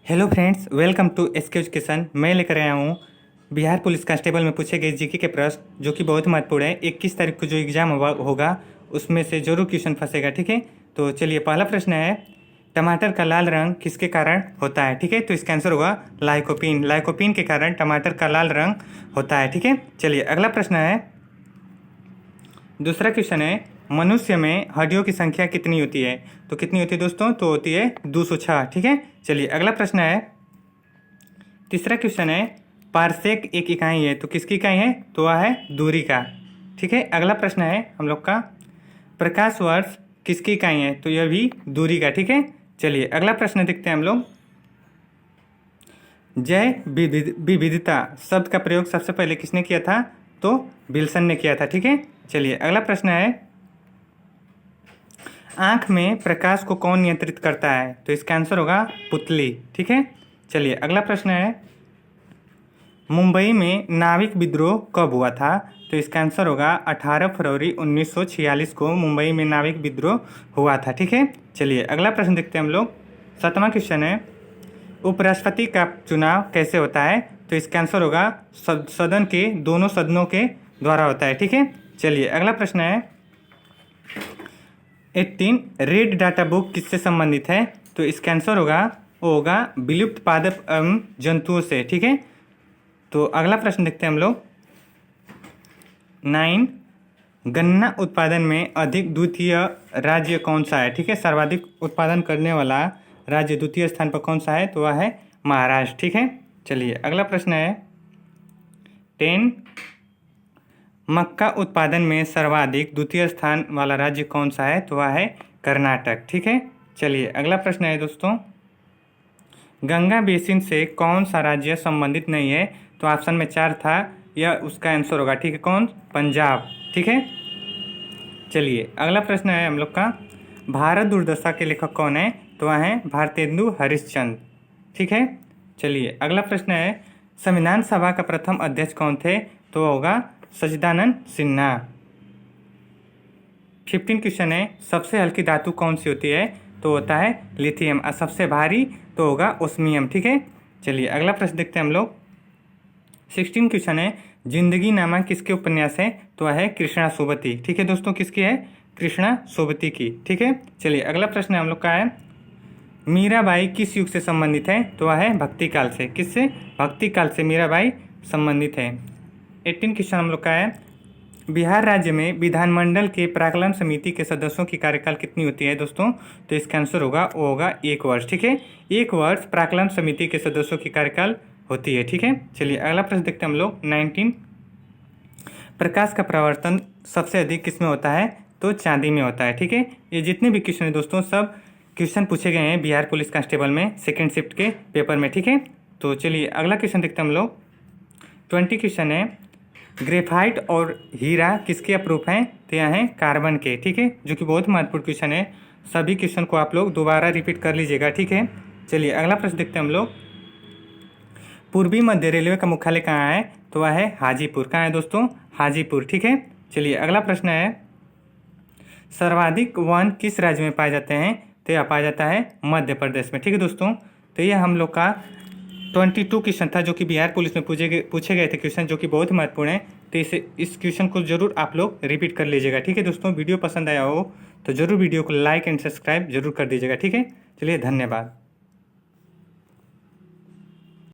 Hello friends, welcome to SK education. मैं लेकर आया हूँ बिहार पुलिस कांस्टेबल में पूछे गए जीके के प्रश्न, जो कि बहुत महत्वपूर्ण है। 21 तारीख को जो एग्ज़ाम होगा उसमें से जरूर क्वेश्चन फंसेगा। ठीक है, तो चलिए पहला प्रश्न है, टमाटर का लाल रंग किसके कारण होता है? ठीक है, तो इसका आंसर होगा लाइकोपीन। लाइकोपीन के कारण टमाटर का लाल रंग होता है। ठीक है, चलिए अगला प्रश्न है, दूसरा क्वेश्चन है, मनुष्य में हड्डियों की संख्या कितनी होती है? तो कितनी होती है दोस्तों? तो होती है 206। ठीक है, चलिए अगला प्रश्न है, तीसरा क्वेश्चन है, पारसेक एक इकाई है, तो किसकी इकाई है? तो वह है दूरी का। ठीक है, अगला प्रश्न है हम लोग का, प्रकाश वर्ष किसकी इकाई है? तो यह भी दूरी का। ठीक है, चलिए अगला प्रश्न देखते हैं हम लोग, जय विविधता शब्द का प्रयोग सबसे पहले किसने किया था? तो विल्सन ने किया था। ठीक है, चलिए अगला प्रश्न है, आँख में प्रकाश को कौन नियंत्रित करता है? तो इसका आंसर होगा पुतली। ठीक है, चलिए अगला प्रश्न है, मुंबई में नाविक विद्रोह कब हुआ था? तो इसका आंसर होगा 18 फरवरी 1946 को मुंबई में नाविक विद्रोह हुआ था। ठीक है, चलिए अगला प्रश्न देखते हैं हम लोग, 7वां क्वेश्चन है, उपराष्ट्रपति का चुनाव कैसे होता है? तो इसका आंसर होगा सदन के दोनों सदनों के द्वारा होता है। ठीक है, चलिए अगला प्रश्न है, 18 रेड डाटा बुक किससे संबंधित है? तो इसका आंसर होगा वो होगा विलुप्त पादप जंतुओं से। ठीक है, तो अगला प्रश्न देखते हैं हम लोग, 9 गन्ना उत्पादन में अधिक द्वितीय राज्य कौन सा है? ठीक है, सर्वाधिक उत्पादन करने वाला राज्य द्वितीय स्थान पर कौन सा है? तो वह है महाराष्ट्र। ठीक है, चलिए अगला प्रश्न है, 10 मक्का उत्पादन में सर्वाधिक द्वितीय स्थान वाला राज्य कौन सा है? तो वह है कर्नाटक। ठीक है, चलिए अगला प्रश्न है दोस्तों, गंगा बेसिन से कौन सा राज्य संबंधित नहीं है? तो ऑप्शन में 4 था, यह उसका आंसर होगा। ठीक है, कौन? पंजाब। ठीक है, चलिए अगला प्रश्न है हम लोग का, भारत दुर्दशा के लेखक कौन है? तो वह है भारतेंदु हरिश्चंद्र। ठीक है, चलिए अगला प्रश्न है, संविधान सभा का प्रथम अध्यक्ष कौन थे? तो होगा सच्चिदानंद सिन्हा। 15 क्वेश्चन है, सबसे हल्की धातु कौन सी होती है? तो होता है लिथियम। और सबसे भारी तो होगा ओस्मियम। ठीक है, चलिए अगला प्रश्न देखते हैं हम लोग, 16 क्वेश्चन है, जिंदगी नामा किसके उपन्यास है? तो वह है कृष्णा सोबती। ठीक है दोस्तों, किसकी है? कृष्णा सोबती की। ठीक है, चलिए अगला प्रश्न हम लोग का है, मीराबाई किस युग से संबंधित है? तो वह है भक्ति काल से। किससे? भक्ति काल से मीराबाई संबंधित है। 18 क्वेश्चन हम लोग का है, बिहार राज्य में विधानमंडल के प्राक्कलन समिति के सदस्यों की कार्यकाल कितनी होती है दोस्तों? तो इसका आंसर होगा वो होगा 1 वर्ष। ठीक है, 1 वर्ष प्राक्कलन समिति के सदस्यों की कार्यकाल होती है। ठीक है, चलिए अगला प्रश्न देखते हैं हम लोग, 19 प्रकाश का परावर्तन सबसे अधिक किस में होता है? तो चांदी में होता है। ठीक है, ये जितने भी क्वेश्चन है दोस्तों, सब क्वेश्चन पूछे गए हैं बिहार पुलिस कांस्टेबल में सेकेंड शिफ्ट के पेपर में। ठीक है, तो चलिए अगला क्वेश्चन देखते हैं हम लोग, 20 क्वेश्चन है, ग्रेफाइट और हीरा किसके अप्रूफ हैं? तो यह हैं कार्बन के। ठीक है, जो कि बहुत महत्वपूर्ण क्वेश्चन है, सभी क्वेश्चन को आप लोग दोबारा रिपीट कर लीजिएगा। ठीक है, चलिए अगला प्रश्न देखते हैं हम लोग, पूर्वी मध्य रेलवे का मुख्यालय कहाँ है? तो वह है हाजीपुर। कहाँ है दोस्तों? हाजीपुर। ठीक है, चलिए अगला प्रश्न है, सर्वाधिक वन किस राज्य में पाए जाते हैं? तो यह पाया जाता है मध्य प्रदेश में। ठीक है दोस्तों, तो यह हम लोग का 22 क्वेश्चन था, जो कि बिहार पुलिस में पूछे गए थे क्वेश्चन, जो कि बहुत महत्वपूर्ण है। तो इस क्वेश्चन को जरूर आप लोग रिपीट कर लीजिएगा। ठीक है दोस्तों, वीडियो पसंद आया हो तो जरूर वीडियो को लाइक एंड सब्सक्राइब जरूर कर दीजिएगा। ठीक है, चलिए धन्यवाद।